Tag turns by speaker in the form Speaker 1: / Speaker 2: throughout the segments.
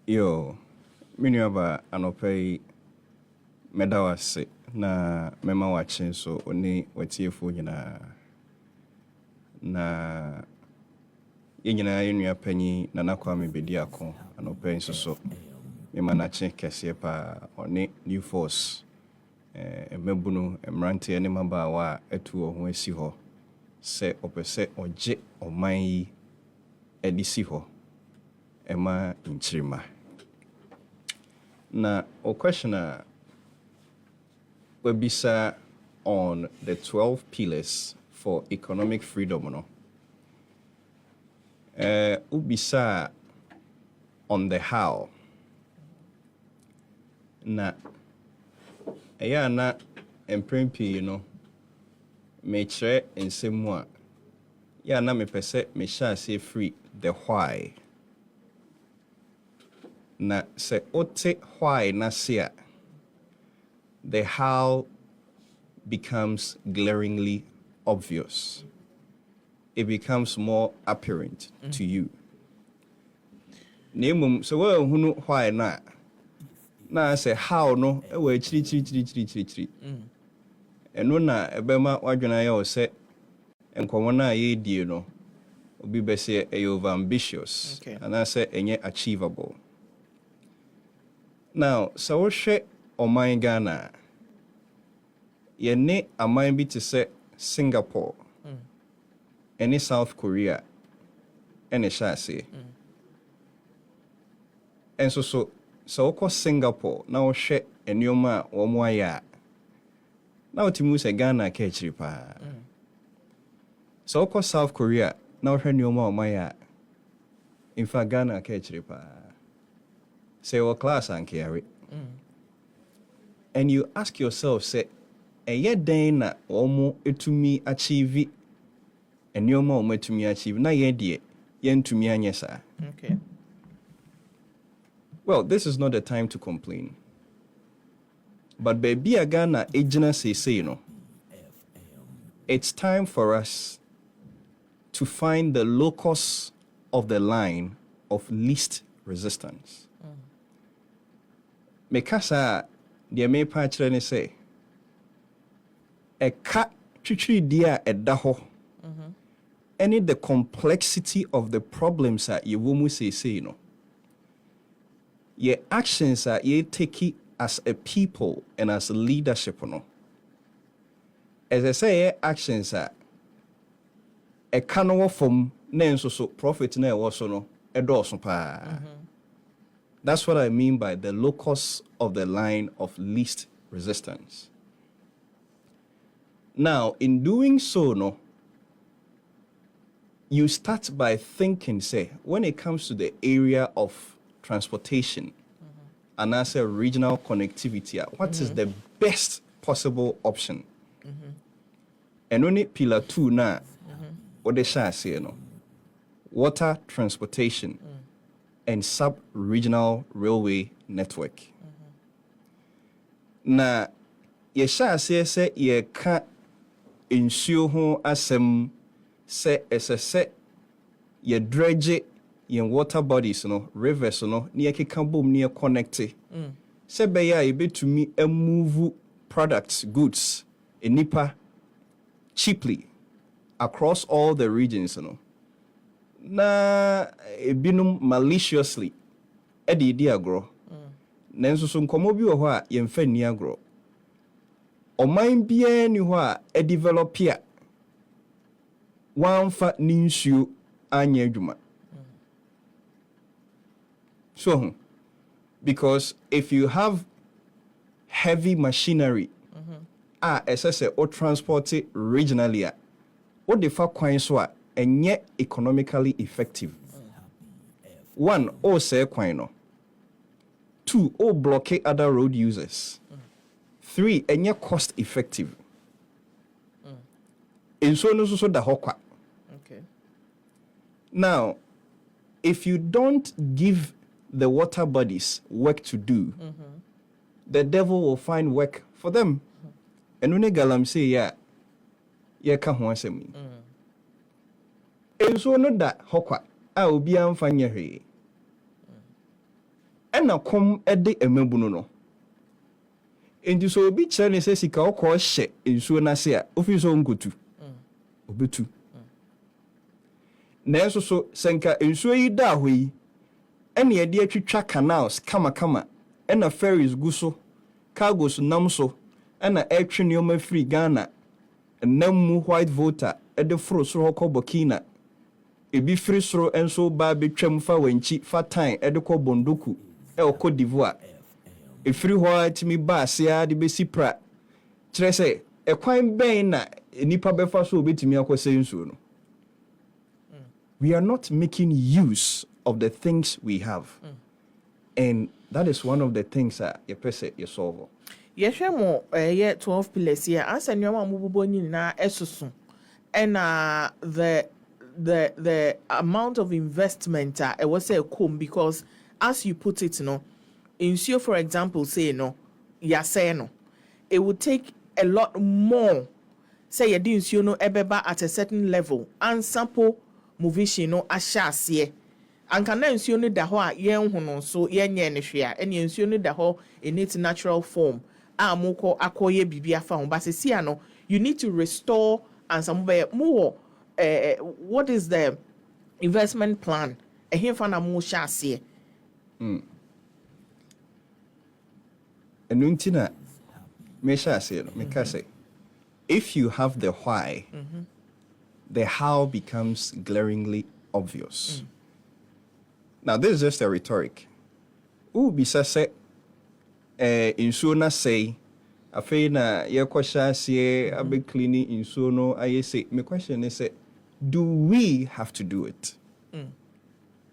Speaker 1: Yo, Miniaba Anope Medawase na mema watching so oni watiefo na ynyina yenua panyi na nakwa mebedi ako anope nso so mema na che kese pa oni new force emebunu emrante ne maba wa etu ho asi ho se opese oje oman yi edisi ho ema nchirima na o questioner webisa on the 12 pillars for economic freedom no ubisa on the how na eya na emprempi no me chere ensemu a ya na me pese me sha say free the why na se ote why na sia the how becomes glaringly obvious. It becomes more apparent to you. Nemum so we hunu why na say how no e we chiri. Eno na ebema wadwena ya o se enkomo na ye die no obi be say e over ambitious and I say enye achievable. Now so we hwe oman Ghana yene aman bi te say Singapore any South Korea any shase and so ko Singapore na wo hwe enioma wo mo aya na otimu se Ghana ka chiri pa so ko South Korea na wo hwe enioma wo maya in fact Ghana ka chiri pa say wo class and carry and you ask yourself say eye den na wo mo etumi achieve enioma wo etumi achieve na ye de ye ntumi anye sa.
Speaker 2: Okay.
Speaker 1: Well, this is not the time to complain. But baby Ghana ejina say you know, it's time for us to find the locus of the line of least resistance. Mekasa de me pa kire ne say eka twitwi dia edaho. Any the complexity of the problems that you will say you know. Your actions are you take as a people and as a leadership no. As I say, actions are a canoe from so profit na also no a dorsum pa. That's what I mean by the locus of the line of least resistance. Now, in doing so, no, you start by thinking, say, when it comes to the area of transportation and as a regional connectivity, what is the best possible option? And only pillar 2 na what they shall say, no, water transportation and sub-regional railway network. Na ye shall say ye can't ensure ho asem say se ye dredge ye water bodies no rivers no ne keka bom ne connect se be ya e betumi move products goods enipa cheaply across all the regions no na ebinum maliciously di agro nanso so nkomo bi wo ho a ye mfa ni agro oman bia ni ho a develop ya one fa ninsuo anya adwuma. So because if you have heavy machinery essay or transport it regionally what the fa kwan so a enye economically effective. One, or say kwan no. 2, or blockade other road users. 3, enye cost effective. And so no so the hokwa.
Speaker 2: Okay.
Speaker 1: Now, if you don't give the water bodies work to do, the devil will find work for them. And when galam say ya ka ho asem. And so no that hokwa a obi amfa nye hwe. ɛna kom ɛde ɛmabu no enti so obi kyerɛ ne sɛ sika ɔkɔ hyɛ nsuo n'ase a ofi so nkotu obetu na ɛso so senka nsuo yi da hɔ yi ɛna yɛde atwitwa canals kama ɛna ferries gu so cargos nam so ɛna ɛtwe nneɛma free Ghana ɛnam mu white voter ɛde foro soro kɔ Burkina ebi free soro enso ba betwam fa wanchi fa tan ɛde kɔ Bondoku ɛkɔ d'Ivoire efiri hɔ atimi ba asia de besi pra kyerɛ sɛ ɛkwan bɛn na nipa bɛfa so obetimi akɔsɛ nsuo no. We are not making use of the things we have. And that is one of the things that you pese you solve.
Speaker 2: Yes, mo 12 pillars here. Answer nyoma mububo ni na esusu. And the amount of investment it was say come because as you put it, insure for example say it would take a lot more. Say you didn't ebeba at a certain level and sample movishi ashasiye. And can ensure the whole yen hono so yen share and ensure the whole in its natural form. Moko akoye bibia found but you need to restore and some more what is the investment plan? A him fan more shasiye.
Speaker 1: And untina me shasiye me kase. If you have the why, the how becomes glaringly obvious. Now, this is just a rhetoric. Bisa se insuo na say afei na ye kwasha sie abe cleaning insuo no aye say. My question is do we have to do it?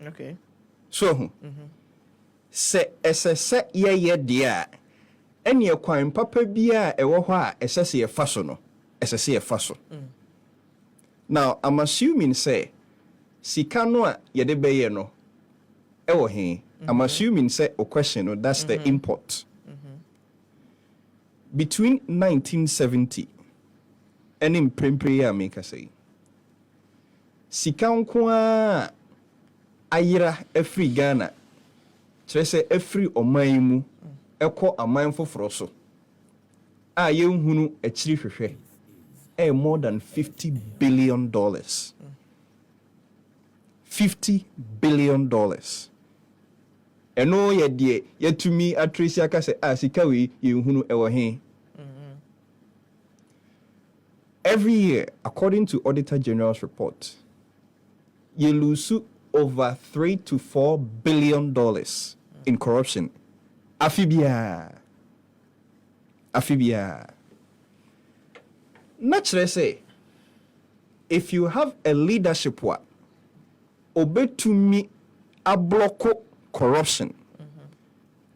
Speaker 2: Okay.
Speaker 1: So, se se ye dia ene ye kwan papa bia ewo hɔ a esese ye fa so no. Esese ye fa so. Now, I'm assuming say sika no a ye de beye no ewo he. I'm assuming say a question no that's the import. Between 1970 and in prempre make say sika nko a ayira every Ghana kyerɛ sɛ every ɔman mu ɛkɔ aman foforo so a yɛnhunu akyiri hwehwɛ more than $50 billion. $50 billion. Eno ye die yetumi atresi aka se sika we yehunu ewo he. Every year, according to Auditor General's report, you lose over $3 to $4 billion in corruption. Afibia. Naturally say, if you have a leadership obetumi abloko corruption.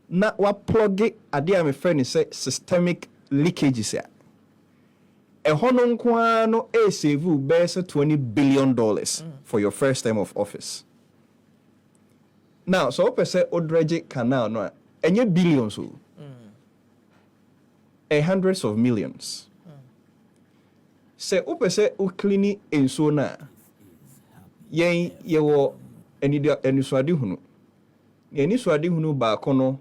Speaker 1: Na wa plug ade a me friend say systemic leakages ya. Hono nko no save best $20 billion for your first term of office. Now, so say odreje canal no enye billions hundreds of millions. Say say o clean enso na yen yewo enisuade hunu. Enisuade hunu ba kono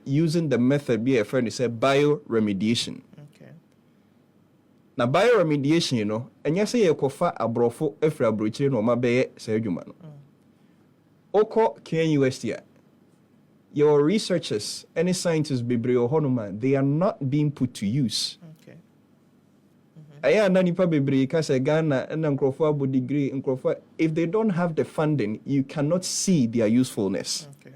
Speaker 1: using the method be a friend say bioremediation.
Speaker 2: Okay.
Speaker 1: Na bioremediation enye say yekofa abrofo efra abrochire no ma beye say adwuma no. Oko Kenya University your researchers any scientists bebre ohonoma they are not being put to use.
Speaker 2: Okay.
Speaker 1: Aya na nipa bebre ka say Ghana na nkrofo abo degree nkrofo if they don't have the funding you cannot see their usefulness.
Speaker 2: Okay.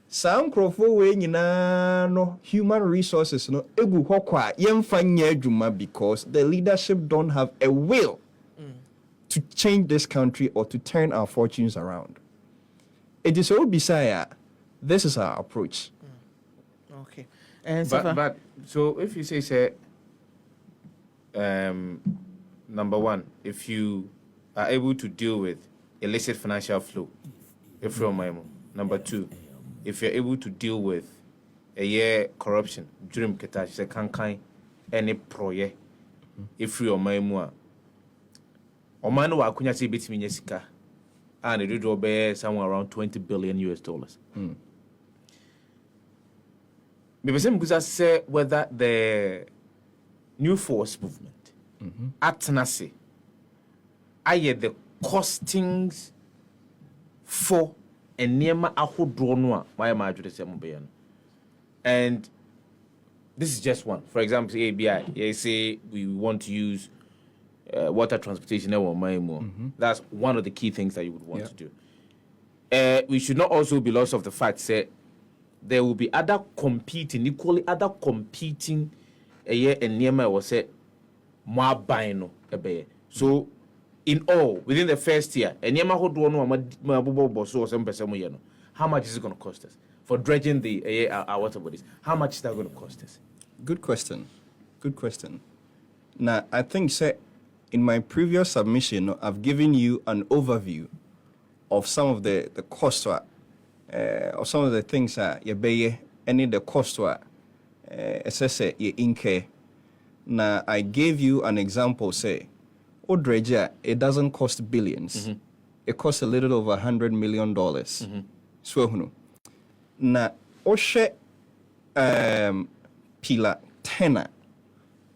Speaker 1: Some nkrofo we nyina no human resources no egu hɔ kwa yemfa nya adwuma because the leadership don't have a will to change this country or to turn our fortunes around. It is all beside this is our approach.
Speaker 2: Okay.
Speaker 3: But so if you say number one, if you are able to deal with illicit financial flow, if you're number two, if you're able to deal with corruption, dream ketash, say kankai, any proye, if you're Oman wa kunya say bit sika and it do be somewhere around $20 billion. because say whether the new force movement at Tenase are the costings for a nema ahodoɔ no a why am I to say mobile? And this is just one. For example, ABI, say we want to use water transportation. That's one of the key things that you would want to do. We should not also be lost of the fact that there will be equally other competing and near was say more buying. So in all, within the first year, how much is it going to cost us for dredging the our water bodies? How much is that going to cost us?
Speaker 1: Good question. Now, I think, sir, in my previous submission, I've given you an overview of some of the costs or some of the things that you pay, any the cost say you incur. Now, I gave you an example, say, dredger, it doesn't cost billions. It costs a little over $100 million. So, now, Oshe pillar 10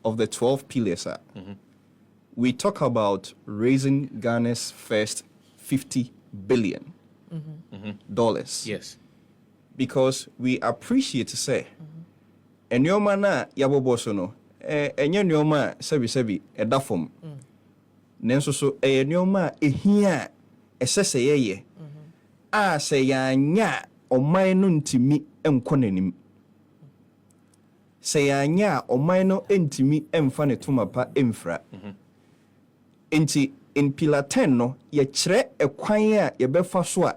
Speaker 1: of the 12 pillars, we talk about raising Ghana's first $50 billion.
Speaker 3: Yes.
Speaker 1: Because we appreciate to say, and your mana yabobosono, and your nyoma sebi a dafum. Nenso so a nyoma a here a sese say ya nya o mainun timi enkonenim. Say ya nya o maino entimi emfane tumapa emfra. Enti in pillar 10 no ye chere e kwan a ye befa so a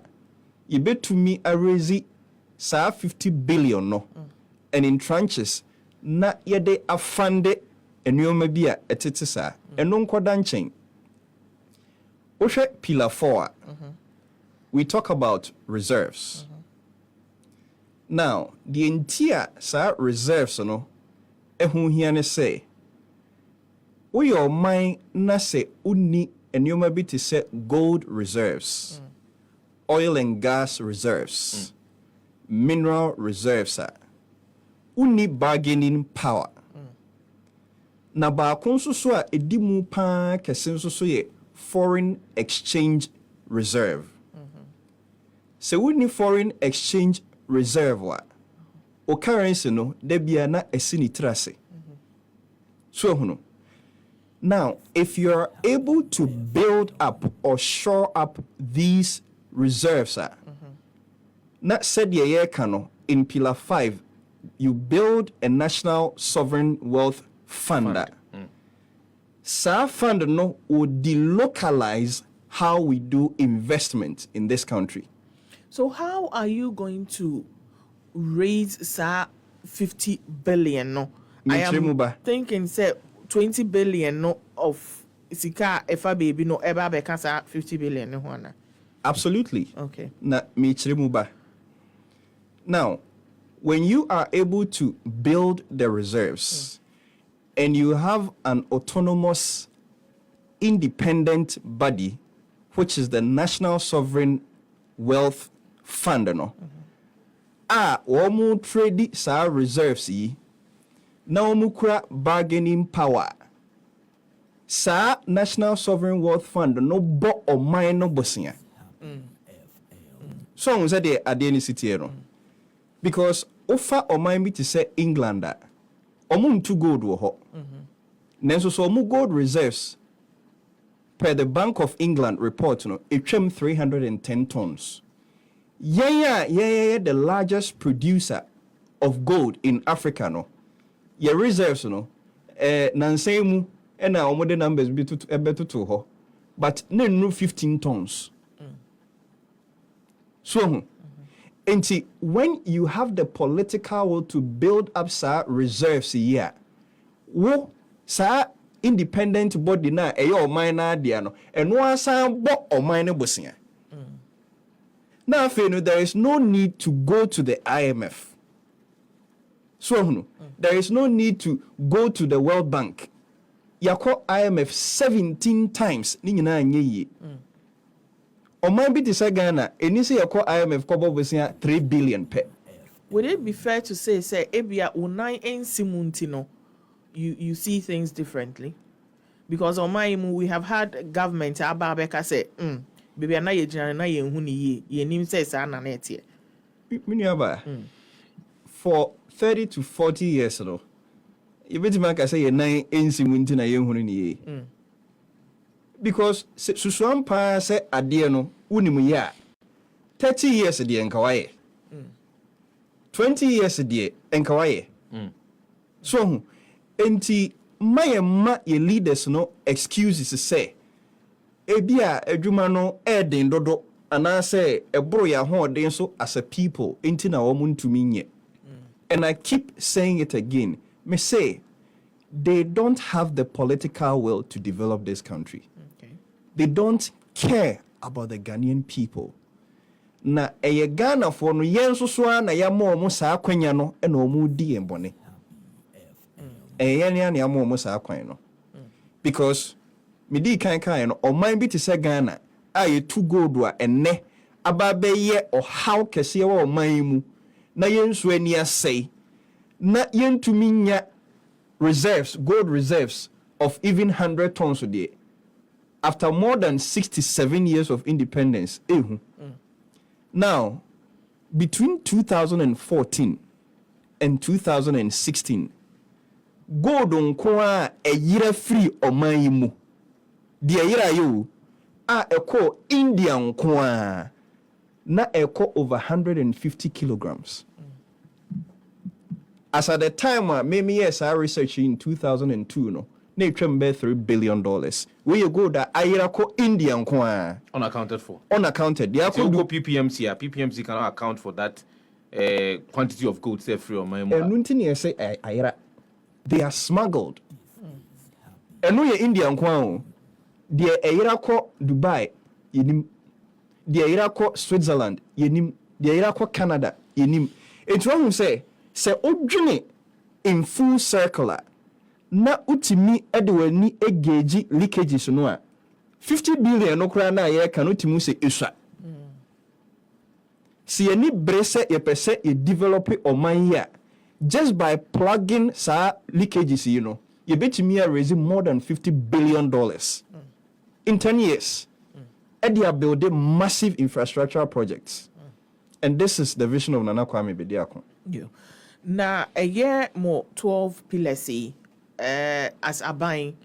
Speaker 1: ye betumi arezi sa 50 billion no and in tranches na ye de afande enuoma bi a etete sa eno nkoda nchen ohwe pillar 4 we talk about reserves. Now the entire sa reserves no ehun hia ne say we your mind na say uni enuoma bi to say gold reserves, oil and gas reserves, mineral reserves uni bargaining power. Na ba nso so a edimu pa kese nso so ye foreign exchange reserve. So uni foreign exchange reserve o currency no de bia na esini trase. So hunu. Now, if you're able to build up or shore up these reserves, not said ye kano in pillar 5, you build a national sovereign wealth fund. Sa fund no will delocalize how we do investment in this country.
Speaker 2: So how are you going to raise sa 50 billion no? I am thinking say 20 billion no of sika efa baby no eba be kasa 50 billion no hona.
Speaker 1: Absolutely.
Speaker 2: Okay.
Speaker 1: Na mi chirimuba. Now, when you are able to build the reserves and you have an autonomous independent body which is the National Sovereign Wealth Fund no. Omu trade sa reserves yi na omukura bargaining power. Sa National Sovereign Wealth Fund no bo o mine no bosia. So on say the adeni city no. Because ofa o mine bi to say England omu ntu gold wo ho. Nenso so omu gold reserves per the Bank of England report no etwem 310 tons. Yeah, the largest producer of gold in Africa no. Your reserves no nansemu ena omode numbers bi to ho but no 15 tons. So enti when you have the political will to build up sa reserves here wo sa independent body na eyo oman na dia no eno asan bo oman ne bosia. Now there is no need to go to the IMF. So there is no need to go to the World Bank. Yako IMF 17 times. Ni nyina anye yi. Oman bi te say Ghana, eni say yako IMF kobo bosia 3 billion pe.
Speaker 2: would it be fair to say ebia unai ensimunti no you see things differently? Because on my we have had government ababeka say baby na ye jina na ye hu ni ye nim say sa na na etie
Speaker 1: Miniaba, for 30 to 40 years ago, you bet me say ye nine ensimunti na ye hu ni ye. Because susuan pa say ade no unimu ya 30 years de enkawaye. 20 years de enkawaye. So enti ma ye leaders no excuses say ebia adwuma no eden dodo ana say eboro ya hoden so as a people enti na wo ntumi nye. And I keep saying it again. Me say they don't have the political will to develop this country.
Speaker 2: okay
Speaker 1: They don't care about the Ghanaian people. Na eye Ghana for no yen so so na ya mo mo saa kwanya no e na omu di embone. Eye ne ya mo mo saa kwan no. Because me di kan no oman bi te se Ghana a ye tu gold a enne aba be ye ohaw kese wa oman mu na yensu ani asai na yentumi nya reserves, gold reserves of even 100 tons a day. After more than 67 years of independence, now, between 2014 and 2016, gold on kwa a year free o maimu. The year you are a Indian kwa na eko over 150 kilograms. As at the time, maybe yes, I researched in 2002, no. They $3 billion. Where you go that Ayirako Indian kwa
Speaker 3: Unaccounted for.
Speaker 1: Unaccounted. They
Speaker 3: So go PPMC. PPMC cannot account for that quantity of gold say free on my
Speaker 1: money. Say Ayira. They are smuggled. And no Indian kwa. The Ayirako Dubai yenim. The Ayirako Switzerland yenim. The Ayirako Canada yenim. It's wrong to say odwene in full circular. Na utimi edwani egeji leakages no a 50 billion no kra na ye kan utimu se esua si ani brese ye pese ye develop oman ya just by plugging sa leakages you know ye betimi raise more than $50 billion in 10 years and they are building massive infrastructural projects and this is the vision of Nana Kwame Bediako.
Speaker 2: Na a year more 12 pillars as a buying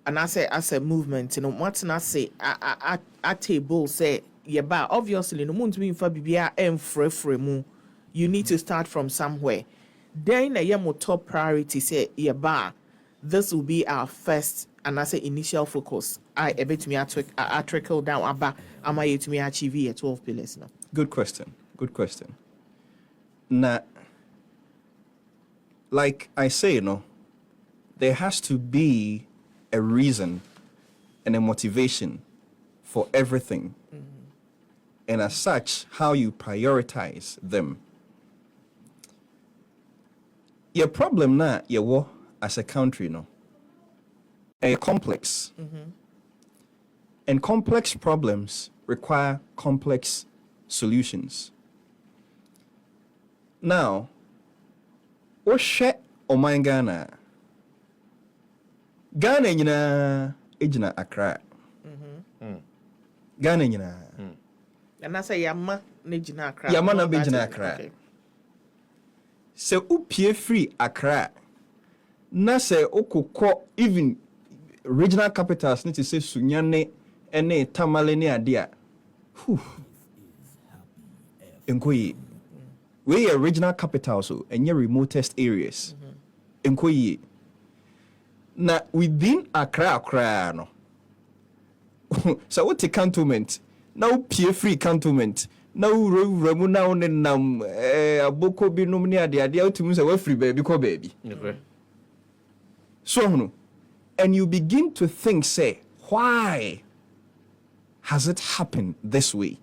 Speaker 2: and I say as a movement, you know, what's not say at table say yeah, obviously no moon to be for BBA and free you need to start from somewhere. Then a year more top priority say yeah, this will be our first and I say initial focus. I a bit me I trickle down about am I to me achieve 12 pillars now?
Speaker 1: Good question. Now, like I say, you know, there has to be a reason and a motivation for everything. And as such, how you prioritize them. Your problem now, as a country, no, a complex. And complex problems require complex solutions. Now, what share Oman Ghana? Ghana nyina ejina Accra. Ghana nyina.
Speaker 2: And I say Yama Nejina Accra.
Speaker 1: Yama na bejina Accra. Se upie free Accra. Na se okokɔ even regional capitals need to say Sunyane ene Tamale ne adia. Enkoyi. We are regional capitals so and your remotest areas. Enkoyi. Na within Accra no. So what the cantonment? Now pie free cantonment. Now remu now nam aboko bi nom ne ade utimi say we free baby ko baby.
Speaker 3: Okay.
Speaker 1: So no. And you begin to think say why has it happened this way?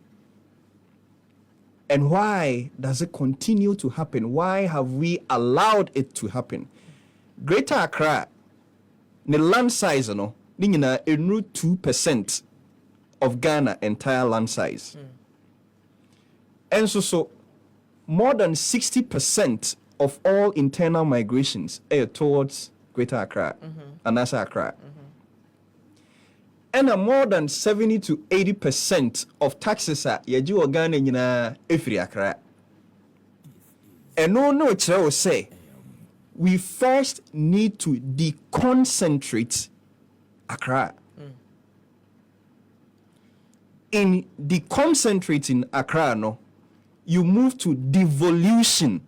Speaker 1: And why does it continue to happen? Why have we allowed it to happen? Greater Accra, the land size, no, ningina enru 2% of Ghana entire land size. And so more than 60% of all internal migrations are towards Greater Accra and Asa Accra. And more than 70 to 80% of taxes are yaji organe nyina efiri Accra. And no will say we first need to deconcentrate Accra. In deconcentrating Accra, no, you move to devolution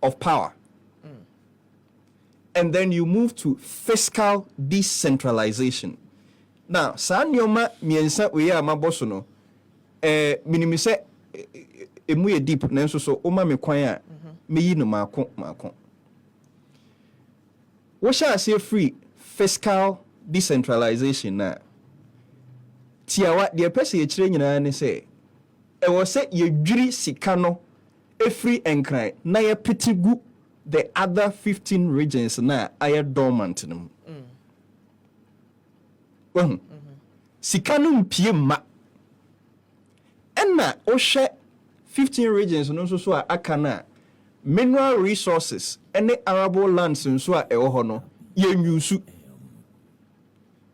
Speaker 1: of power. And then you move to fiscal decentralization. Now, Sanyoma miensa we are maboso no. Minimise emu ye deep nanso so oma me kwan a meyi no maako. What shall I say free fiscal decentralization na? Tiawa de pese ye kire nyina ne se e wo se ye dwiri sika no efri enkran na ye pitigu the other 15 regions na aye dormant no. Sika no mpie ma. Enna o hwe 15 regions no so a aka na mineral resources any arable lands nso a ewo ho no ye nyusu.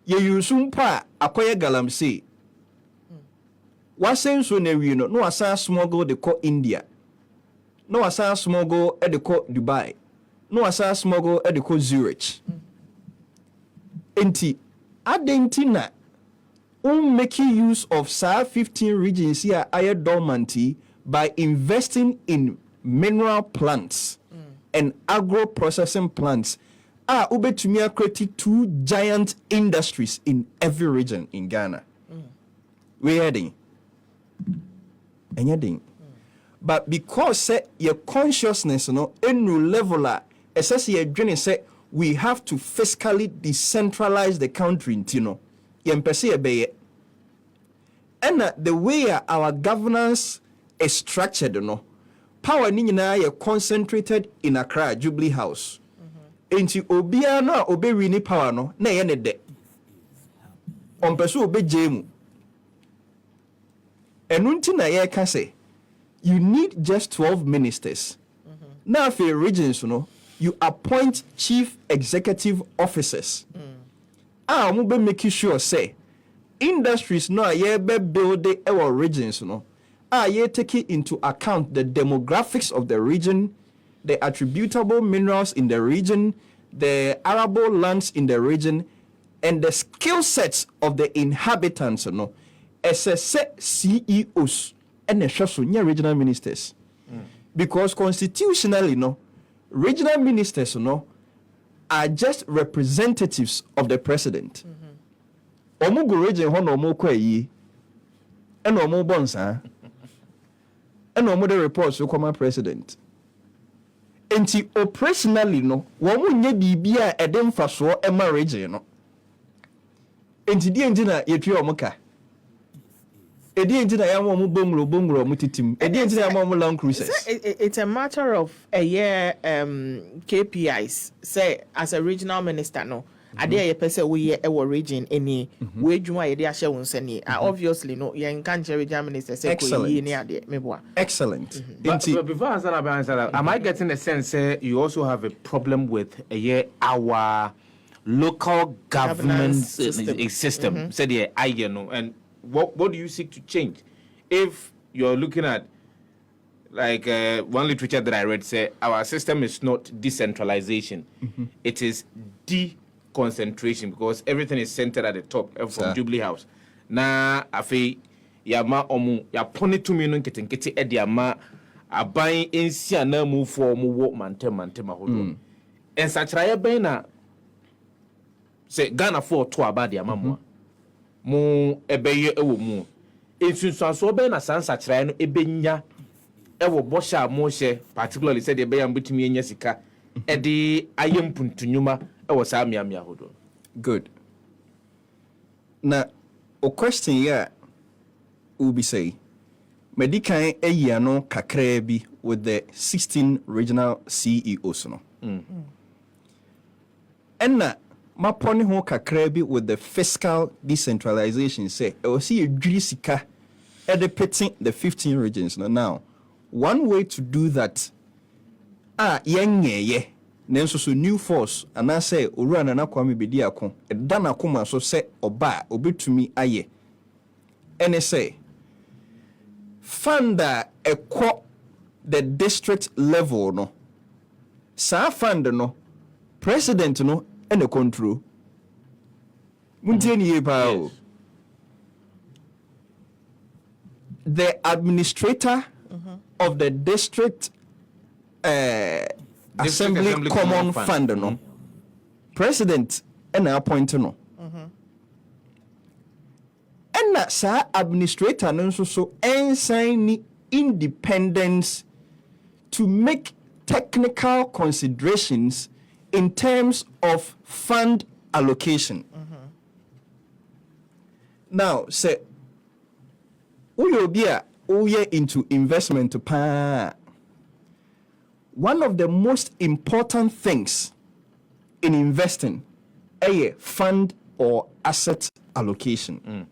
Speaker 1: Ye yusu mpa akoye galamsey. Wasen so na wi no wasa smuggle de ko India. No wasa smuggle e de ko Dubai. No wasa smuggle e de ko Zurich. Enti adentina making use of SAR 15 regions here aye dormanty by investing in mineral plants and agro-processing plants ubetumi create 2 giant industries in every region in Ghana. We're heading. But because your consciousness no enu level assess your journey say we have to fiscally decentralize the country intino yempese ebeye. And the way our governance is structured no power ni nyina ye concentrated in Accra Jubilee House. Enti obia no obewi ni power no na ye ne de. Ompeso obejemu. Enunti na ye ka say you need just 12 ministers. Now for regions no you appoint chief executive officers. Mo be make sure say industries no ye be build our regions no ye take into account the demographics of the region, the attributable minerals in the region, the arable lands in the region, and the skill sets of the inhabitants no as a set CEOs and the regional ministers. Because constitutionally no regional ministers no are just representatives of the president. Omu go region ho no omu kwa yi and omu bonsa and omu the reports to come president. Enti operationally no womu nye bibia e de mfaso e ma region no. Enti di enti na yetwe omu ka. Edi enti na ya omu bongro omu titim. Edi enti na ya omu long cruises.
Speaker 2: It's a matter of a year KPIs. Say as a regional minister no ade ye pese we e wo region any we dwuma ye de ahye won sani obviously no ye nkan che regional minister say ko yi ni ade meboa.
Speaker 1: Excellent.
Speaker 3: But before I answer, am I getting a sense you also have a problem with our local government system? Said yeah, I know. And what do you seek to change? If you're looking at like one literature that I read say our system is not decentralization, it is deconcentration because everything is centered at the top from Jubilee House. Na afi yama omu ya pone tumi no nketenkete e de ama aban ensia na mu fo mu wo mantem ahodo. Ensachraye ben na say Ghana for to aba de ama mu ebeye ewo mu. Ensunsuanso ben na sansachraye no ebenya ewo bosha mo hye particularly said ebeye ambutumi enya sika e de ayempuntunyuma ewo sa miamia ahodo.
Speaker 1: Good. Now, a question here will be say, Medicain Eyano Kakrebi with the 16 regional CEOs. No? And na Maponi ho Kakrebi with the fiscal decentralization say, I will see a Drisika educating the 15 regions. Now, one way to do that ye nenso so new force and I say owura Nana Kwame bedi ako eda na koma so se oba obetumi aye ene say fund ekɔ the district level no sa fund no president no ene control muntie ni ye pa o the administrator of the district assembly common fund no president and appoint no and sa administrator no so ensign ni independence to make technical considerations in terms of fund allocation. Now say we be into investment pa. One of the most important things in investing a fund or asset allocation.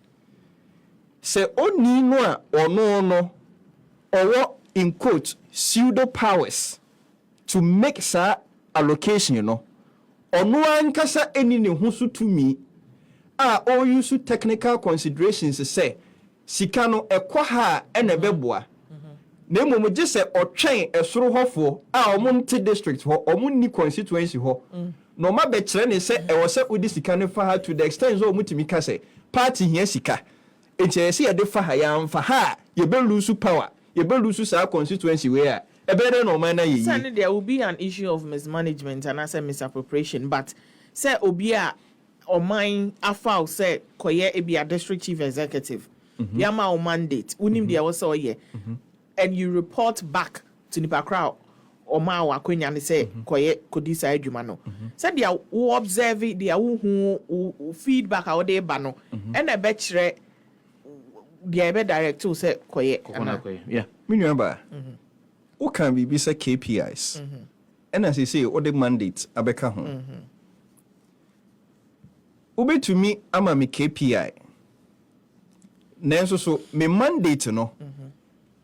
Speaker 1: Say oni no or no or in quote pseudo powers to make sa allocation, you know. Or no ankasa eni ne ho so to me all use technical considerations say sika no ekwa ha ene beboa. Na emu je se otwen esoro hofo omo nte district ho omo ni constituency ho no ma be kire ne se e wo se udi sika ne fa ha to the extent so omutimi ka se party hia sika enti se ye de fa ha ya mfa ha ye be lose power ye be lose sa constituency we a e be de no man na ye
Speaker 2: say there will be an issue of mismanagement and as a misappropriation, but say obi a oman afa say koye e be a district chief executive yama o mandate unim dia wo say oye and you report back to nipa crowd or ma wa kwenya ne say koye kodisa adwuma no said dia wo observe dia wo hu feedback a wo dey ba no and e be kire dia be direct to say koye
Speaker 3: yeah
Speaker 1: me remember who can be say KPIs and as you say what the mandate abeka ho ube to me ama me KPI nenso so me mandate no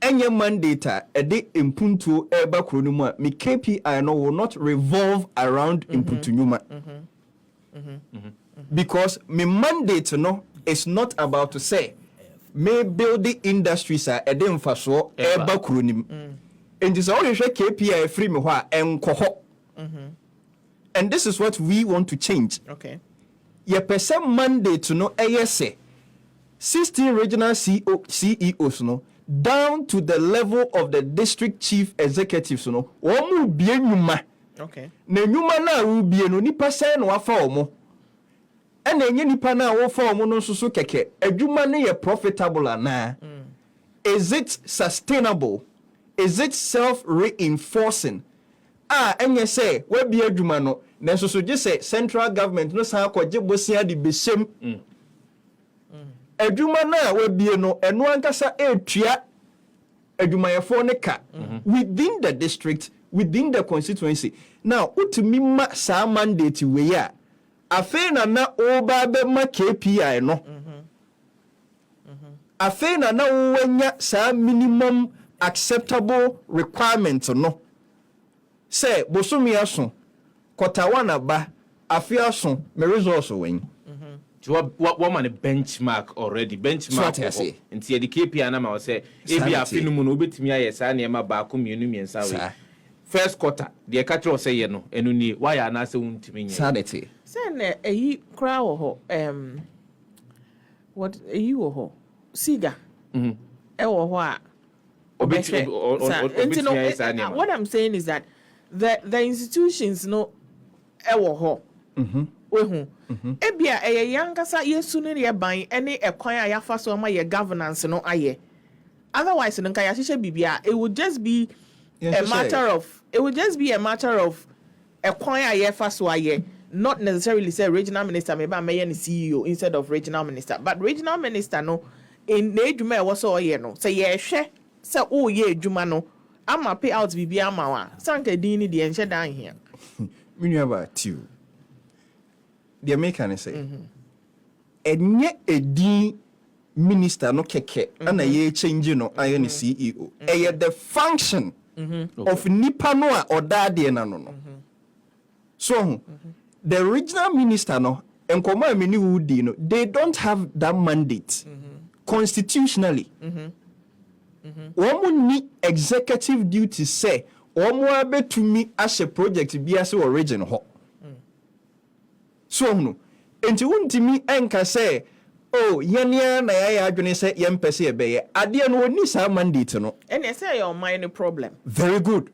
Speaker 1: enye mandate e de impuntu eba kronu mu a me KPI no will not revolve around impuntu nyuma because me mandate no is not about to say me build the industries a e de mfaso eba kronim and this all KPI free me ho a enko ho and this is what we want to change.
Speaker 2: Okay,
Speaker 1: ye person mandate no say 16 regional CEOs no down to the level of the district chief executives no omu bie nyuma.
Speaker 2: Okay,
Speaker 1: na nyuma na wo bie no nipa sen no afa omo e na enye nipa na wo fa omo no so keke adwuma ne ye profitable ana is it sustainable, is it self reinforcing enye say we bie adwuma no na so je say central government no sa akwaje bosia de besem adwuma na we bie no eno ankasa etua adwumayefo ne ka within the district, within the constituency. Now utumi ma sa mandate we ya afi na oba be ma KPI no afi na wanya sa minimum acceptable requirement no say bosomi aso kotawana ba afi aso me resource wen
Speaker 3: what man benchmark already benchmark nti the KPI na ma say ebi afinu mu no obetimi aye sa na ma ba ko mienu miensa we first quarter the catcher say ye no enu ni why na say untimi nye
Speaker 1: sanity
Speaker 2: say na eyi kra wo ho what eyi wo ho siga e wo ho a what I'm saying is that the institutions no e wo ho ebia yankasa yesu ne ye ban ene ekwan a yafa so ma ye governance no aye otherwise nka ya hihye bibia it would just be a matter of ekwan a yafa so aye, not necessarily say regional minister maybe am ye CEO instead of regional minister, but regional minister no in the edwuma e wo so oye no say ye hwe say o ye edwuma no ama pay out bibia ama wa sanka din ni de enhye dan here
Speaker 1: me know about you. The American say enye edin minister no keke ana ye change no aye ne CEO the function of nipa no a odade na no so the original minister no enkoma amini wudi no they don't have that mandate constitutionally womu ni executive duty say womu abetumi as a project bi as origin ho so no enti wuntimi enka say oh yenia na ya adwene say yempese ebeye ade no oni sa mandate no
Speaker 2: and you say your mind problem
Speaker 1: very good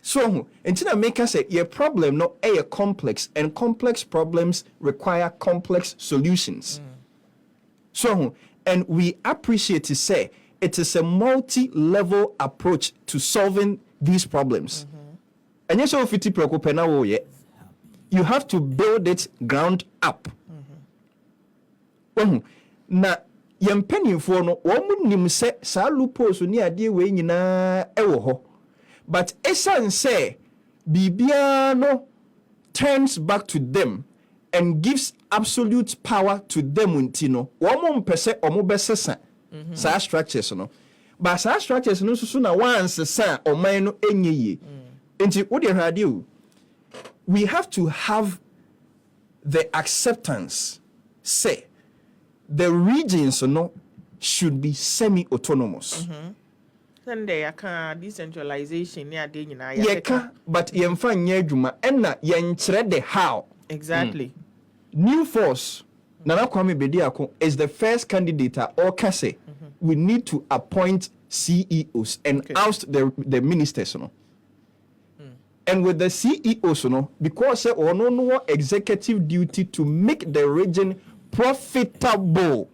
Speaker 1: so enti na make us say your problem no a complex and complex problems require complex solutions so and we appreciate to say it is a multi-level approach to solving these problems and yes so fiti preocupa na wo ye you have to build it ground up na yempanimfo no wo nim se sa loopholes ni ade we nyina ewo ho but esan say bibia no turns back to them and gives absolute power to them unti no wo mpese omo besesa sa structures no but sa structures no susu na once sa oman no enye enti wo de hwade o we have to have the acceptance say the regions no should be semi-autonomous.
Speaker 2: Then they can decentralization near day nyina
Speaker 1: yeka but yemfa nya adwuma enna yenkyere the how
Speaker 2: exactly
Speaker 1: new force Nana Kwame Bediako is the first candidate or kase we need to appoint CEOs and oust the ministers no and with the CEOs no because ono no executive duty to make the region profitable.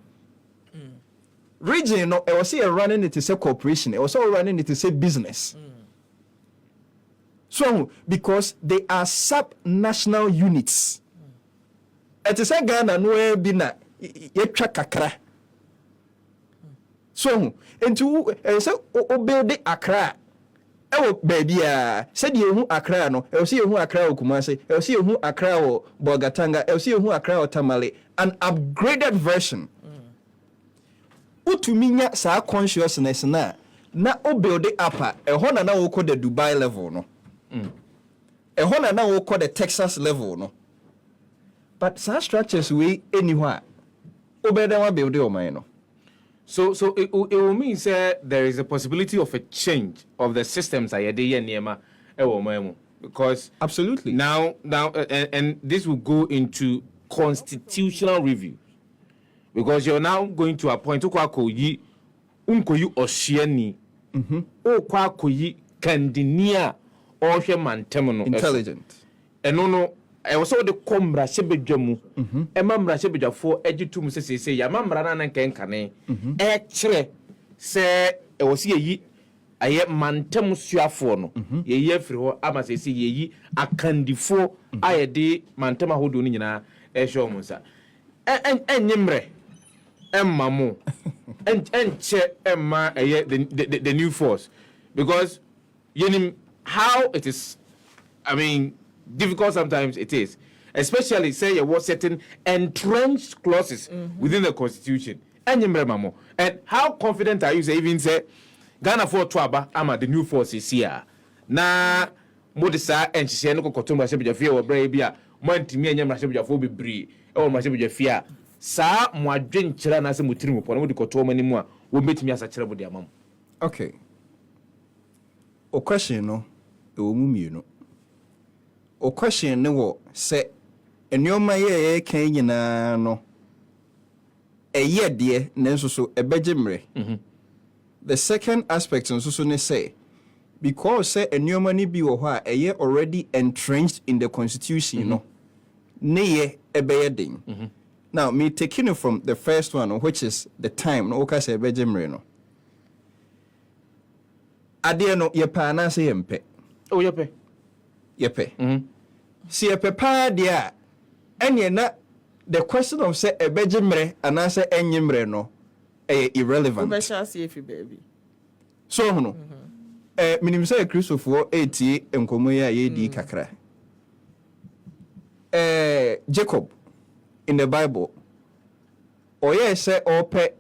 Speaker 1: Region, no, I was here running it as a corporation. I was all running it as a business. So, because they are sub-national units. It is a Ghana no bina yetwa kakra. So, into so build the Accra. Oh baby said you Accra no I see you Accra o Kumasi I see you Accra o Bogatanga I see you Accra o Tamale an upgraded version utuminya sa consciousness na o build it up ehona na wo call the Dubai level no ehona na wo call the Texas level no but sa structures we anywhere obeda wa build o man no.
Speaker 3: So it will mean say there is a possibility of a change of the systems because
Speaker 1: absolutely
Speaker 3: now and this will go into constitutional review because you're now going to appoint ukwakoyi oshieni ukwakoyi kandinia ohwe mantemono
Speaker 1: intelligent
Speaker 3: no I was so the combra sebedwamu e mamra sebedwafo egitum sesese ya mamra na nkenkane e kire se e wosi yi aye mantem suafo no ye yi afiri ho ama sese ye yi akandifo aye de mantem ahodo no nyina e hwe omunsa enyimre emmamu enche emma aye the new force because yenim how it is I mean difficult sometimes it is, especially say you was certain entrenched clauses within the constitution. And how confident are you say even say Ghana for Twaba ama the new forces here na modisa and she no kotomba shebeja fia wo bra bia montimi anyam shebeja fo bebre e wo ma shebeja fia sa mo adwen kira na se mutiri mo pon mo de kotoma ni mu a wo betimi asa kira bo de amam.
Speaker 1: Okay, o question no e wo mu mienu o question ne wo se enioma ye kan nyina no eye de nenso so ebegimre the second aspect nso so ne say because say enioma ni bi wo ho a eye already entrenched in the constitution no ne ye ebeye den now me taking it from the first one which is the time no ka say ebegimre no ade no ye pa na say yempe
Speaker 3: Oh yepe
Speaker 1: si epepa dia enye na the question of say ebegimre and say enyimre no irrelevant
Speaker 2: baby
Speaker 1: so no minim say Christopher 80 enkomo ya ye di kakra Jacob in the Bible ɔyɛ sɛ ɔpɛ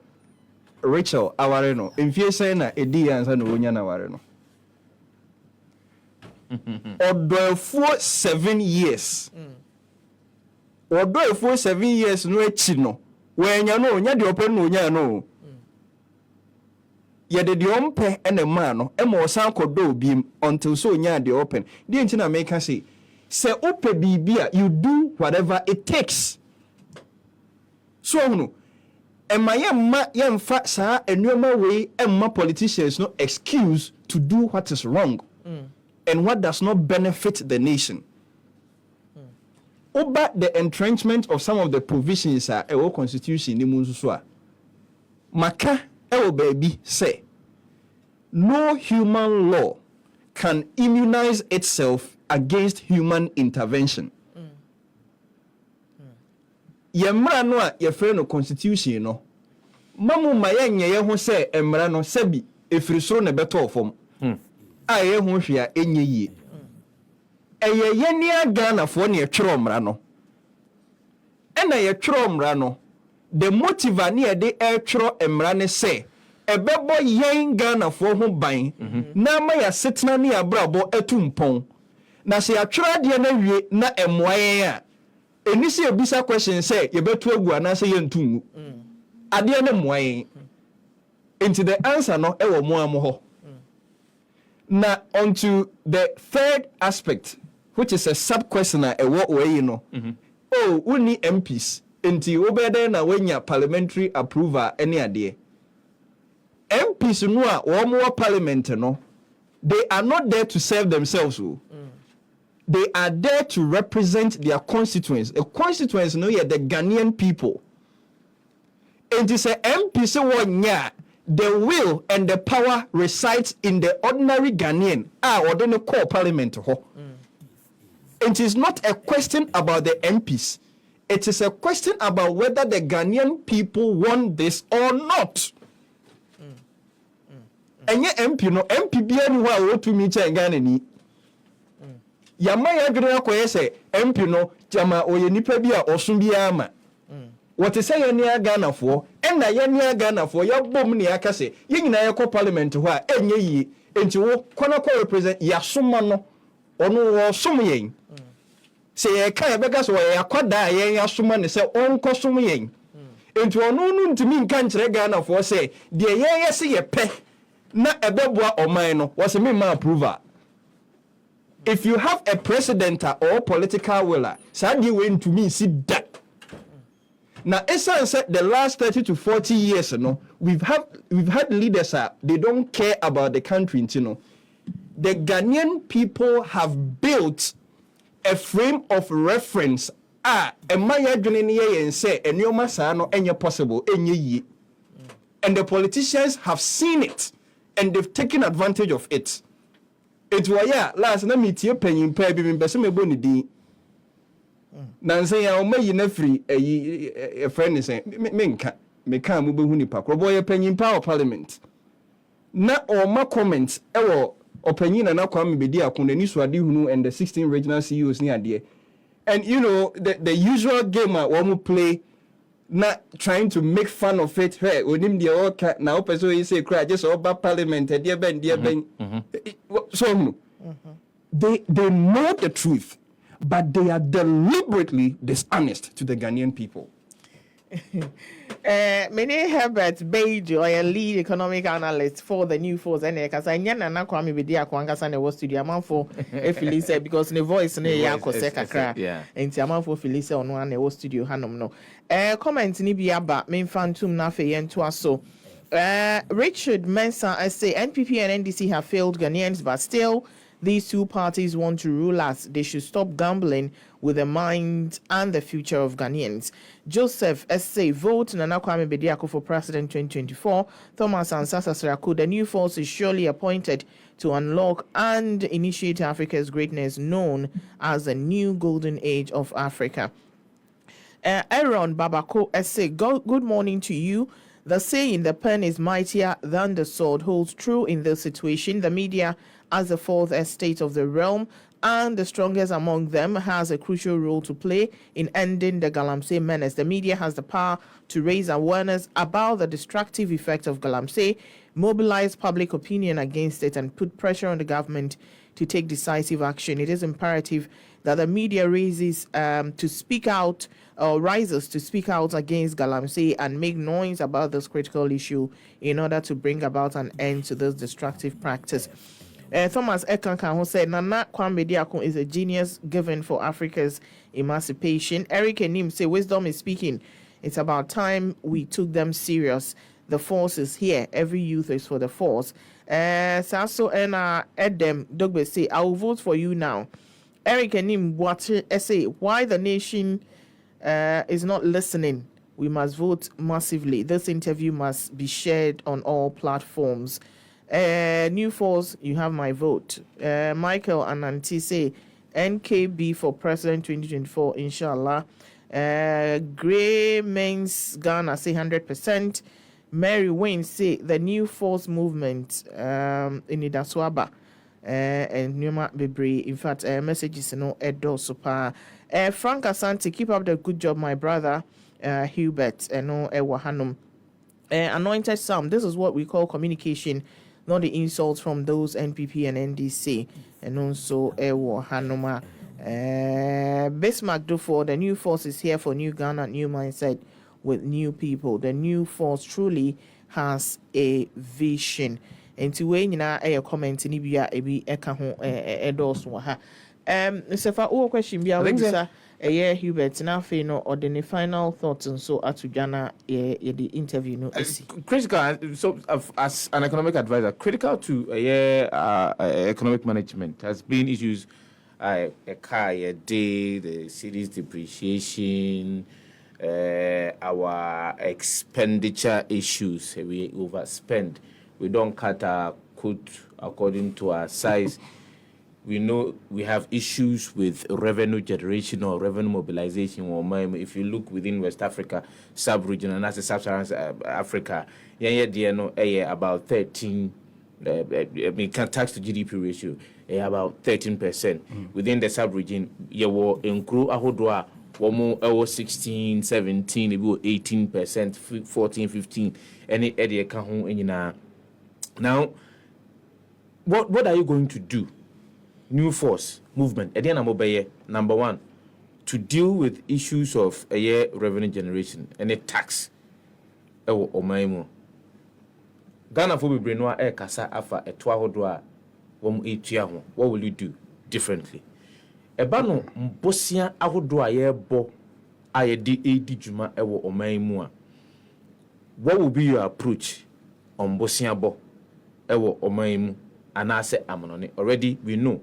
Speaker 1: Rachel aware no mfie sɛ na edi ansa na wonya na aware no ɔdɔefuo 7 years ɔdɔefuo 7 years no akyi no wɔanya no nya de ɔpɛ no onya no yɛde de ɔmpɛ ɛna maa no ɛma ɔsan kɔdɔ obiem until so onya de ɔpɛ deɛ nti na meka sɛ wopɛ biribi a you do whatever it takes so ɔhunu ɛma yɛmfa saa nneɛma wei ɛmma politicians no excuse to do what is wrong and what does not benefit the nation. Over the entrenchment of some of the provisions a ɛwɔ constitution ni mu nso so a maka ɛwɔ baabi say no human law can immunize itself against human intervention. Yɛmmara no a yɛfrɛ no constitution no mamu ma yɛnyɛ yɛ ho sɛ mmara no sɛbi ɛfiri soro na ɛbɛtɔɔ fam a yɛ ho hwɛ a ɛnyɛ yie ɛyɛ yɛnia Ghanafoɔ ne yɛtwerɛ mmara no ɛna yɛtwerɛ mmara no the motive a ne yɛde ɛtwerɛ mmara ne sɛ ɛbɛbɔ yɛn Ghanafoɔ ho ban na ma yɛasetena ne yɛabrabɔ atu mpɔn na sɛ yɛatwerɛ adeɛ no awie na ɛmmoa yɛn a ɛni sɛ yɛbisa question sɛ yɛbɛtu agu anaasɛ yɛntu ngu adeɛ no mmoa yɛn nti the answer no ɛwɔ mmoa mo hɔ na onto the third aspect which is a sub question a ɛwɔ wɔyi no wonni MPs nti wobɛdɛn na wɔanya parliamentary approval ɛne adeɛ MPs no a wɔn wɔ parliament no they are not there to serve themselves they are there to represent their constituents. A constituents no yɛ the Ghanaian people. And it's a MP say one year the will and the power resides in the ordinary Ghanaian or the core parliament ho. It is not a question about the MPs. It is a question about whether the Ghanaian people want this or not. And yet MP no MP bi anywhere to me in Ghana ni. Yama ya dwene akoye se MP no jama oye nipa bi a osun bi ama what say ye ne Ghanafoɔ na ye ne Ghanafoɔ ya bom ne aka se ye nyina ye kɔ parliament ho a enye yi enti wo kona kɔ represent ya soma no ono wo som yen se ye ka ye bega so ye akwada ye ya soma ne se onkɔ som yen enti ono no ntimi nka nkyere Ghanafoɔ se de ye se ye pɛ na ebeboa oman no wo se me ma approval. If you have a president or political will, Sandy went to me see that. Now, Esa said the last 30 to 40 years, we've had leaders they don't care about the country, The Ghanaian people have built a frame of reference. And my and say, and your masano, and you're possible, and ye. And the politicians have seen it, and they've taken advantage of it. It was last na meet you penny pay be person me boni din nanse ya o mayi na free a friend is saying me kan mo behu nipa kro boy penny pa of parliament na o ma comments e wo opanyin na kwa me bedi akon ni so ade hunu and the 16 regional CEOs ni ade and you know the usual game we play not trying to make fun of it. Hey, onim the oka na opeso you say cry just over parliament dear ben so they know the truth, but they are deliberately dishonest to the Ghanaian people.
Speaker 2: Many Herbert Bejo, a lead economic analyst for the New Force, and because I na kwame be dia kwanga sana was studio man for Felice because the voice ne ya koseka kra enti amon for Felice ono na was studio hanom no comment ni bi aba me fantum na fe yento aso Richard Mensah say NPP and NDC have failed Ghanaians, but still these two parties want to rule us. They should stop gambling with the mind and the future of Ghanaians. Joseph S.A. vote Nana Kwame Bediako for President 2024. Thomas Ansasa Seraku, the new force is surely appointed to unlock and initiate Africa's greatness, known as the new golden age of Africa. Aaron Babako S.A. Good morning to you. The saying, the pen is mightier than the sword, holds true in this situation. The media as the fourth estate of the realm and the strongest among them, has a crucial role to play in ending the Galamsey menace. The media has the power to raise awareness about the destructive effect of Galamsey, mobilize public opinion against it, and put pressure on the government to take decisive action. It is imperative that the media rises to speak out against Galamsey and make noise about this critical issue in order to bring about an end to this destructive practice. Thomas Ekankan, who said Nana Kwame Diakon is a genius given for Africa's emancipation. Eric Enim say wisdom is speaking. It's about time we took them serious. The force is here. Every youth is for the force. Sasso and Edem Dogbe say I will vote for you now. Eric Enim what say why the nation is not listening. We must vote massively. This interview must be shared on all platforms. New Force, you have my vote. Michael Ananti say NKB for President 2024, inshallah. Gray Men's Ghana say 100%. Mary Wayne say the New Force movement in Idaswaba and Numa Bibri. In fact, messages no Edo Super. Frank Asante, keep up the good job, my brother. Hubert and no Ewahanum. Anointed Sam, this is what we call communication, not the insults from those NPP and NDC. And also Ewahanuma. Bismarck Dufour, the New Force is here for New Ghana, new mindset with new people. The New Force truly has a vision. And to when you know a comment in Ibia ebi eka ho edos wa ha. Sefa o question bia we bisa Hubert na fe no or the final thoughts and so atujana the interview no
Speaker 3: critical. So as an economic advisor, critical to economic management has been issues a car a day, the city's depreciation, our expenditure issues. We overspend. We don't cut our coat according to our size. We know we have issues with revenue generation or revenue mobilization. If you look within West Africa, sub-region, and that's the sub-Saharan Africa, about 13, tax to GDP ratio, about 13%. Within the sub-region, you will include Ahodwa, 16, 17, 18%, 14, 15, any area can. Now, what are you going to do? New Force movement. Number one, to deal with issues of revenue generation and a tax. Ghana for Brenwa kasa afa etwa hodoa wom etua ho. What will you do differently? Eba no mbosia ahodoa ye bo ayedi edi djuma ewo oman mu a. What will be your approach on mbosia bo ewo oman mu anase amonone? Already we know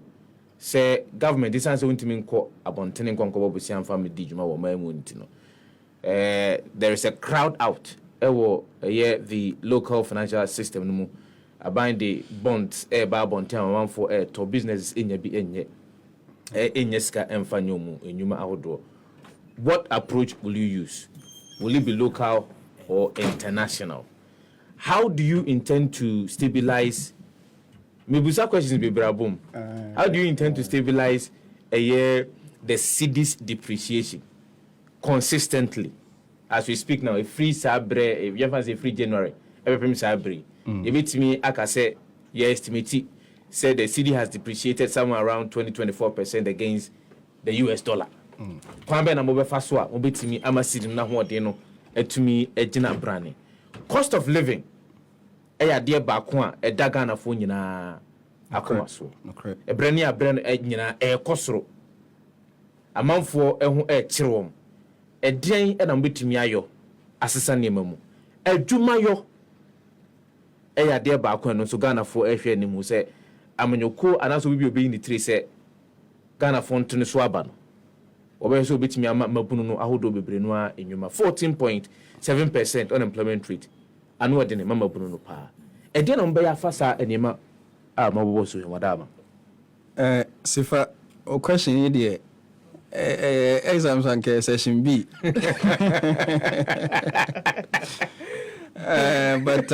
Speaker 3: say government this answer won't mean ko abontene nkonko bosia mfa me di djuma wo oman mu ntino. There is a crowd out. The local financial system no mu abang the bonds ba bonten one for to business enya bi enye ska emfa nyomu enyuma ahodo. What approach will you use? Will it be local or international? How do you intend to stabilize? Mebusa questions be brabum. How do you intend to stabilize the city's depreciation consistently? As we speak now, a free sabre, if you have a free January, every sabre. If it's me, I can say, estimate said the city has depreciated somewhere around 20-24% against the US dollar. Kwambe na mobe faswa, mobe timi ama city na huwa deno, etumi ejina brane. Cost of living, dear bakwa, daga na fo nyina akoma so. Ebrani nyina kosoro. Amanfo ehu chirwom. Edian and ambitimi ayo asesa niema mu adwuma yo de ba ko no so Ghana fo ehwe ni mu se amanyoko anaso bibi obi ni tire se Ghana fo ntene so aba no obe so obitimi mabunu no ahodo bebre no a enwuma 14.7% unemployment rate anu ode ne mabunu no pa edian no mbe ya fasa enema a mabobo so wadama
Speaker 1: Sifa o question yi de exams and session B. But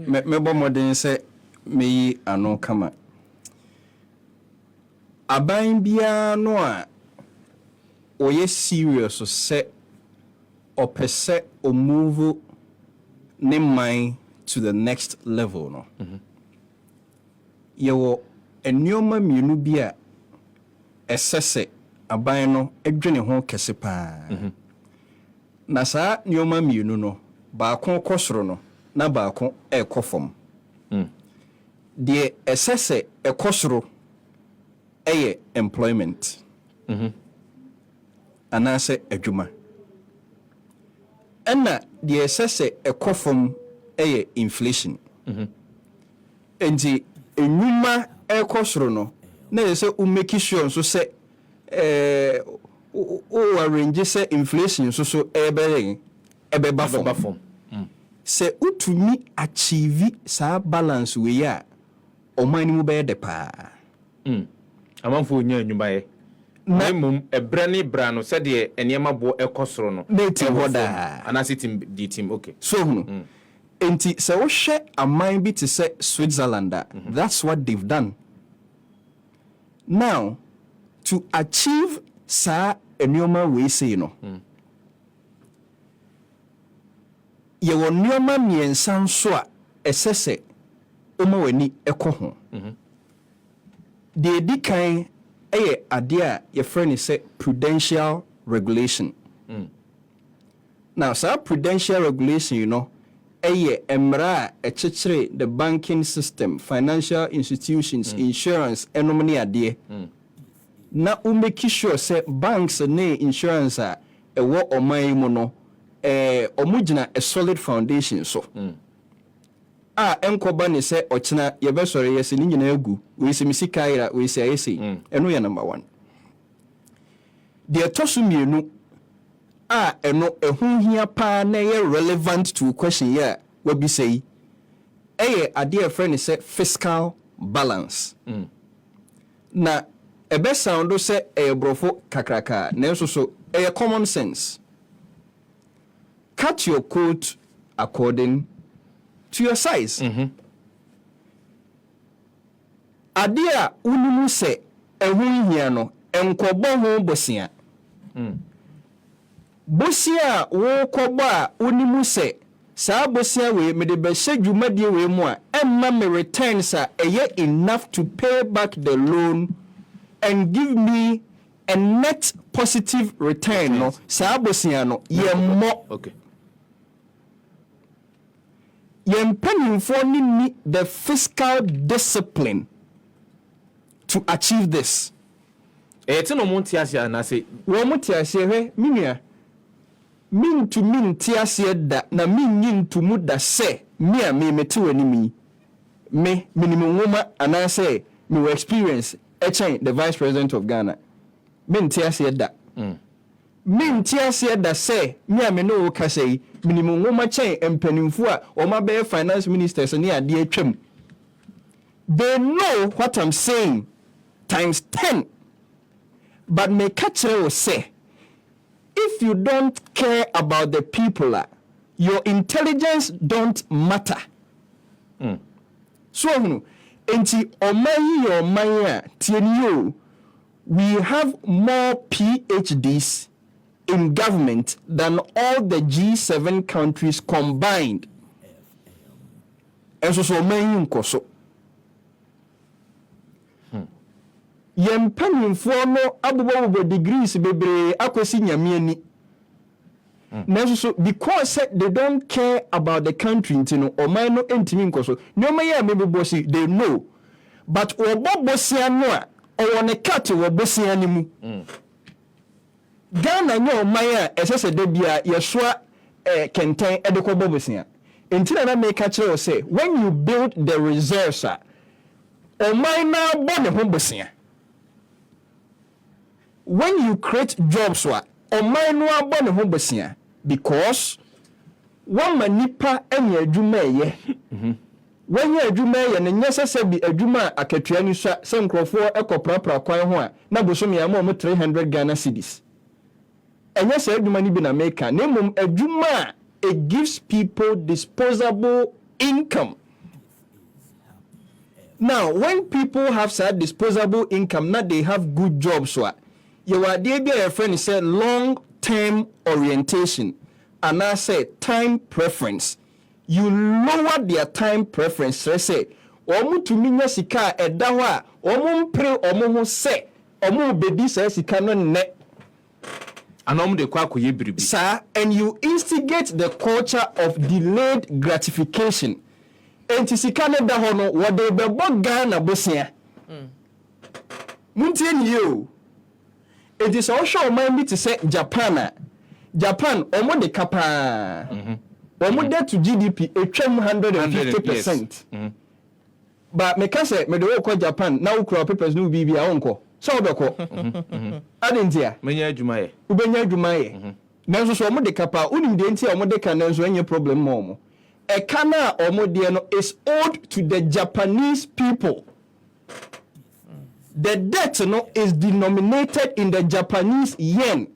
Speaker 1: me bo modern say me ano kama. aban biara no a oyɛ serious sɛ ɔpɛ sɛ ɔmove ne man to the next level no yɛwɔ nneɛma mmienu bi a ɛsɛ sɛ aban no adwene ho kɛse paa na saa nneɛma mmienu no baako kɔ soro no na baako ɛkɔ fam deɛ ɛsɛ sɛ ɛkɔ soro ɛyɛ employment anaasɛ adwuma ɛna deɛ ɛsɛ sɛ ɛkɔ fam ɛyɛ inflation enti enwuma ɛkɔ soro no na yɛ sɛ umeki sure nso sɛ o arrange sɛ inflation nso so ɛbɛba fam sɛ utumi achieve saa balance wei a ɔman ni mu bɛyɛ de paa
Speaker 3: amanfo nya anwumayɛ na mmom ɛbrɛ ne bra no sɛdeɛ nneɛma bo ɛkɔ soro no
Speaker 1: ɛti hɔ daa
Speaker 3: anase team okay
Speaker 1: so enti sɛ wohwɛ aman bi te sɛ Switzerland that's what they've done now to achieve saa nneɛma wei sei no yɛwɔ nneɛma mmiɛnsa nso a ɛsɛ sɛ ɔma w'ani ɛkɔ ho deɛ di kan ɛyɛ adeɛ a yɛfrɛ ne sɛ prudential regulation now saa prudential regulation you know ɛyɛ mmara a ɛkyekyere the banking system financial institutions insurance ɛnom ne adeɛ na umeki sure sɛ banks ne insurance a ɛwɔ ɔman yi mu no ɔmo gyina a solid foundation so a ɛnkɔba ne sɛ ɔkyena yɛbɛsɔre yɛsɛ ne nyinaa agu weisɛ misika ayera weisɛ ayɛsɛ ɛno yɛ number 1 deɛ ɛtɔ so mmienu a ɛno ɛho hia paa na ɛyɛ relevant to question yɛ a wabisa yi ɛyɛ adeɛ ɛfrɛ ne sɛ fiscal balance na ɛbɛsound sɛ ɛyɛ borɔfo kakraka nanso so ɛyɛ common sense cut your coat according to your size adeɛ a wonimu sɛ ɛho hia no ɛnkɔbɔ ho bosia bosia a wokɔbɔ a wonimu sɛ saa bosia wei mede bɛhyɛ dwumadie wei mu a ɛmma me returns a ɛyɛ enough to pay back the loan and give me a net positive return no saa bosia no yɛmmɔ
Speaker 3: okay
Speaker 1: yɛmpanimfoɔ ni the fiscal discipline to achieve this
Speaker 3: ɛyɛ no mo nte aseɛ anase
Speaker 1: wɔn mo te aseɛ hwɛ menua mentumi nte aseɛ da na menyi ntomu da sɛ me a mete w'anim yi menim nwoma anaasɛ mewɔ experience ɛkyɛn the vice president of Ghana mente aseɛ da mente aseɛ da sɛ me a me ne wo kasa yi menim nwoma kyɛn mpanimfo a ɔma bɛyɛ finance ministers ne adeɛ atwam they know what I'm saying times 10 but me ka kyerɛ wo sɛ if you don't care about the people your intelligence don't matter so enti ɔman yi yɛ ɔman a tieni we have more PhDs in government than all the G7 countries combined. And so ɔman yi nkɔ so yɛn mpanimfoɔ no abobɔbobɔ degrees bebree akɔsi nyame ani nanso so because they don't care about the country nti no ɔman no ntimi nkɔ so nneɛma yɛ a mebobɔ si they know but wɔbɔ bosia no a ɔwɔ ne cut wɔ bosia no mu Ghana nyɛ ɔman a ɛsɛ sɛ da bia yɛsoa kɛntɛn ɛde kɔbɔ bosia nti na meka kyerɛ wo sɛ when you build the reserves a ɔman na bɔ ne ho bosia when you create jobs wa ɔman no abɔ ne ho bosia because wɔma nipa ɛnyɛ adwuma ɛyɛ wɔnyɛ adwuma ɛyɛ ne nyɛ sɛ bi adwuma akatua ni so sɛ nkurɔfoɔ ɛkɔprapra kwan ho a na bosomi ama ɔmo 300 Ghana cedis ɛnyɛ sɛ adwuma ni bi na meka na mmom adwuma a it gives people disposable income Now, when people have such disposable income, not they have good jobs, so you are there, friend said long-term orientation, and I say time preference. You lower their time preference. So say, omu to minya sika edawa, omu pre omu se, omu baby say sika no ne.
Speaker 3: And de kwa kuye biribi.
Speaker 1: Sir, and you instigate the culture of delayed gratification. Enti sika ne da ho no, wode bebo Ghana bosia. Muntie ni yo. It is also mind to say Japan. Japan, omo de kapa. Omo de to GDP, etwam 150%. But me can say, me do call Japan, now ukura papers no bibi a onko. So obeko. Adentia.
Speaker 3: Menya adwuma ye.
Speaker 1: Ubenya adwuma ye. Nanso so omo de kapa, unim de ntia omo de kan nanso enye problem mo. E kana omo de no is owed to the Japanese people. The debt no is denominated in the Japanese yen.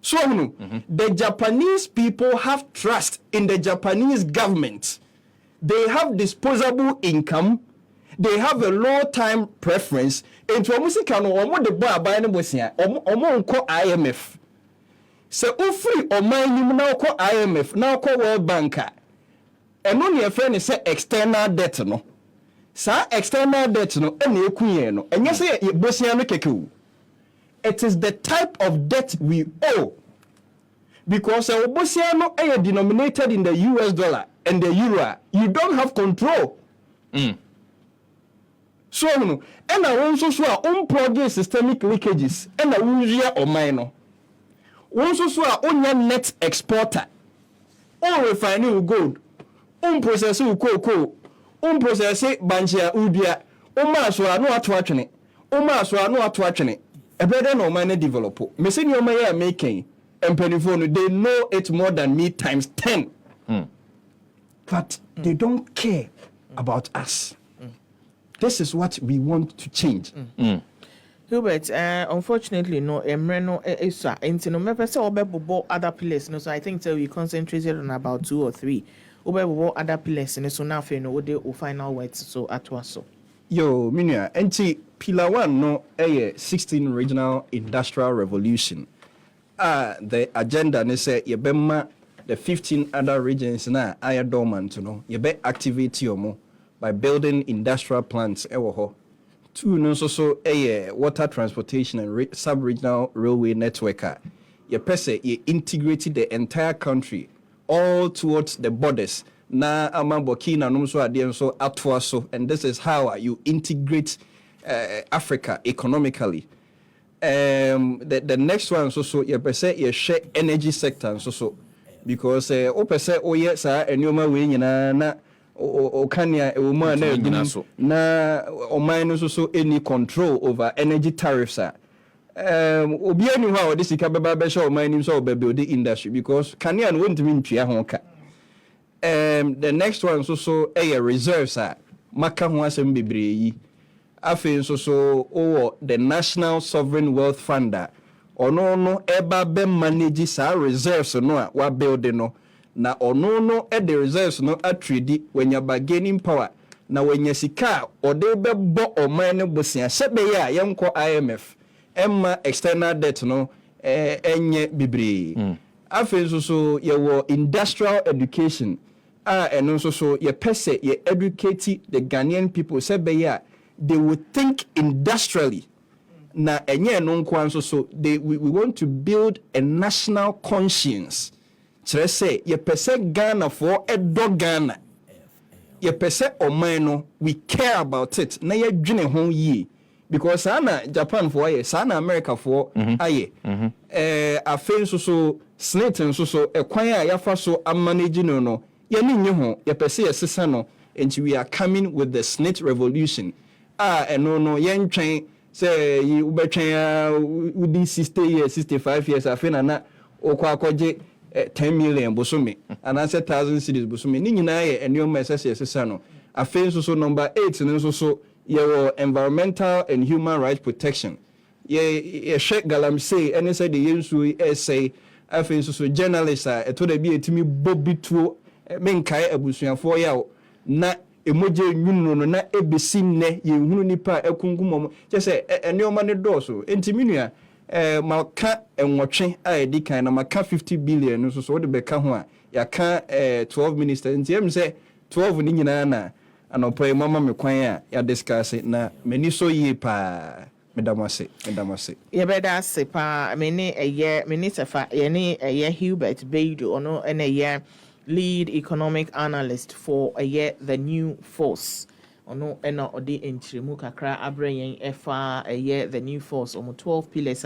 Speaker 1: So the Japanese people have trust in the Japanese government. They have disposable income. They have a low time preference. And to almost no omo de boy buy no bosia. Omo nko IMF. Se ofri oman nim na ko IMF na ko World Bank. Eno ne friend say external debt no. Sa external debt no ena ekunye no. Enye say bosia no keke. It is the type of debt we owe. Because bosia no is denominated in the US dollar and the euro. You don't have control. So no, and I also so unplug systemic leakages and I will or minor. Also so onya net exporter. On refining gold. Process cocoa. Process banchia udia. So no atwatwene. So no atwatwene. A better no minor develop. Messing your mayor making and pennyphone, they know it more than me times 10. But they don't care about us. This is what we want to change.
Speaker 2: Hubert, unfortunately, no, Emreno Esa, and no member say Obe other pillars. No, so I think we concentrated on about 2 or 3. Obe other pillars, and so now for no the final words. So at was so.
Speaker 1: Yo, Minya, enti pillar 1 no 16 regional industrial revolution. The agenda ne say yebema the 15 other regions na aya dormant no yebe activate yomo by building industrial plants ewo ho. 2 no so water transportation and sub-regional railway network. Ye pese ye integrated the entire country all towards the borders. Na amabokina numso ade so atwa so, and this is how you integrate Africa economically. The next one so ye pese ye share energy sector so because o pese o ye sa enoma we nyina na o kania e wo ma na edum na o man so any control over energy tariffs obi anu ha o de sika beba be show o man nim so o be build industry because kania no wontimi ntwea ho ka. The next one so reserves maka ho asem bebre yi afen so the National Sovereign Wealth Fund ono no eba be manage sa reserves no a wa build no na ono no the reserves no atredi when you bargaining power na when you sika o de be bo o man no bosia sebe ya yenko IMF emma external debt no enye bebre afen so ye wo industrial education and also so ye pese ye educate the Ghanaian people sebe ya they would think industrially. Na enye no nkwan so we want to build a national conscience. Chere say ye pese Ghana for edo Ghana. Ye pese oman no we care about it. Na ye dwene ho yi because sana Japan for aye, sana America for aye. Afen so slate so ekwan a yafa so manage no. Ye ni nye ho ye pese ye sesa no and we are coming with the SNIT revolution. No yen train say you betwen within 60 years 65 years afena na okwa akoje 10 million bosome and answer 1000 cities bosome ni nyina ye enoma sesa no afen so number 8 no so ye environmental and human rights protection ye shek galam say any say the yensu essay afen so journalists to the bi etimi bobituo menkai abusuafo ya na emoje nwunu no na ebesi nne ye hunu nipa ekunkum je se enioma ne dɔɔso enti minua maka enwotwe a edi kan na maka 50 billion no so wo de beka ho a yaka 12 ministers enti em se 12 ni nyina na anopo mama me kwan a ya discuss na meni so yi pa medamase
Speaker 2: yebeda ase pa meni sefa yeni Hubert Beido ono ene lead economic analyst for the new force ono ena odi enchirimu kakra abreyen efa the new force omo 12 pillars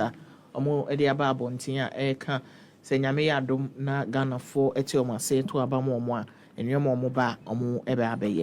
Speaker 2: omo edi aba abontin a eka se nyame yadom na Ghana for eti omo ase to aba mo a enyom omo ba omo ebe abeye